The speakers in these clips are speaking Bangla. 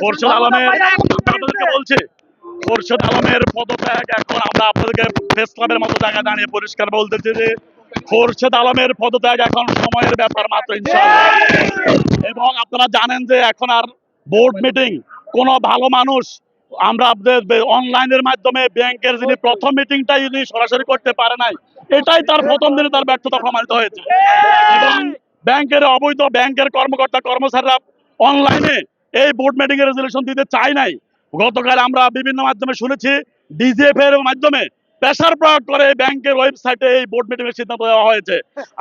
খোরশেদ আলমের আপনাদেরকে বলছি, খোরশেদ আলমের পদত্যাগ এখন আমরা আপনাদেরকে প্রেস ক্লাবের মতো জায়গায় দাঁড়িয়ে পরিষ্কার বলতেছি যে খোরশেদ আলমের পদত্যাগ এখন সময়ের ব্যাপার মাত্র, ইনশাআল্লাহ। এবং আপনারা জানেন যে এখন আর বোর্ড মিটিং কোনো ভালো মানুষ আমরা অনলাইনের মাধ্যমে ব্যাংকের যিনি প্রথম মিটিংটাই যদি সরাসরি করতে পারে নাই, এটাই তার প্রথম দিনে তার ব্যর্থতা প্রমাণিত হয়েছে। এবং ব্যাংকের অবৈধ ব্যাংকের কর্মকর্তা কর্মচারীরা অনলাইনে এই বোর্ড মিটিং এর রেজুলেশন দিতে চায় নাই। গতকাল আমরা বিভিন্ন মাধ্যমে শুনেছি ডিজিএফ এর মাধ্যমে প্রেসার প্রয়োগ করে ব্যাংকের ওয়েবসাইটে এই বোর্ড মিটিং এর সিদ্ধান্ত দেওয়া হয়েছে।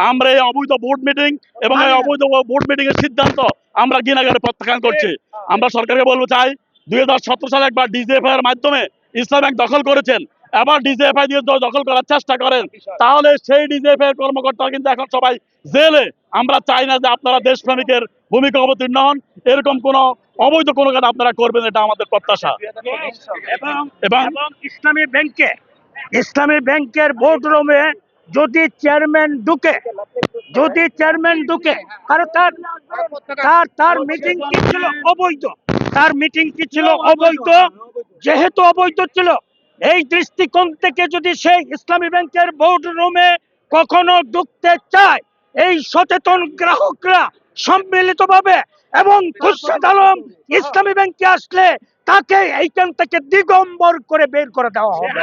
আমরা এই অবৈধ বোর্ড মিটিং এবং এই অবৈধ বোর্ড মিটিং এর সিদ্ধান্ত আমরা ঘৃণাগারে প্রত্যাখ্যান করছি। আমরা সরকারকে বলবো চাই 2017 সালে একবার ডিজিএফআই এর মাধ্যমে ইসলাম ব্যাংক দখল করেছেন, আবার ডিজিএফআই দিয়ে দখল করার চেষ্টা করেন, তাহলে সেই ডিজিএফআই এর কর্মকর্তারা কিন্তু এখন সবাই জেলে। আমরা চাই না যে আপনারা দেশপ্রেমিকের ভূমিকা অবতীর্ণ হন, এরকম কোন অবৈধ কোনো কাজ আপনারা করবেন, এটা আমাদের প্রত্যাশা। এবং ইসলামী ব্যাংকের বোর্ড রুমে যদি চেয়ারম্যান ঢুকে কারণ তার মিটিং কি ছিল অবৈধ, যেহেতু অবৈধ ছিল, এই দৃষ্টিকোণ থেকে যদি সেই ইসলামী ব্যাংকের বোর্ড রুমে কখনো ঢুকতে চায়, এই সচেতন গ্রাহকরা সম্মিলিতভাবে এবং খোরশেদ আলম ইসলামী ব্যাংকে আসলে তাকে এইখান থেকে দিগম্বর করে বের করে দেওয়া হবে।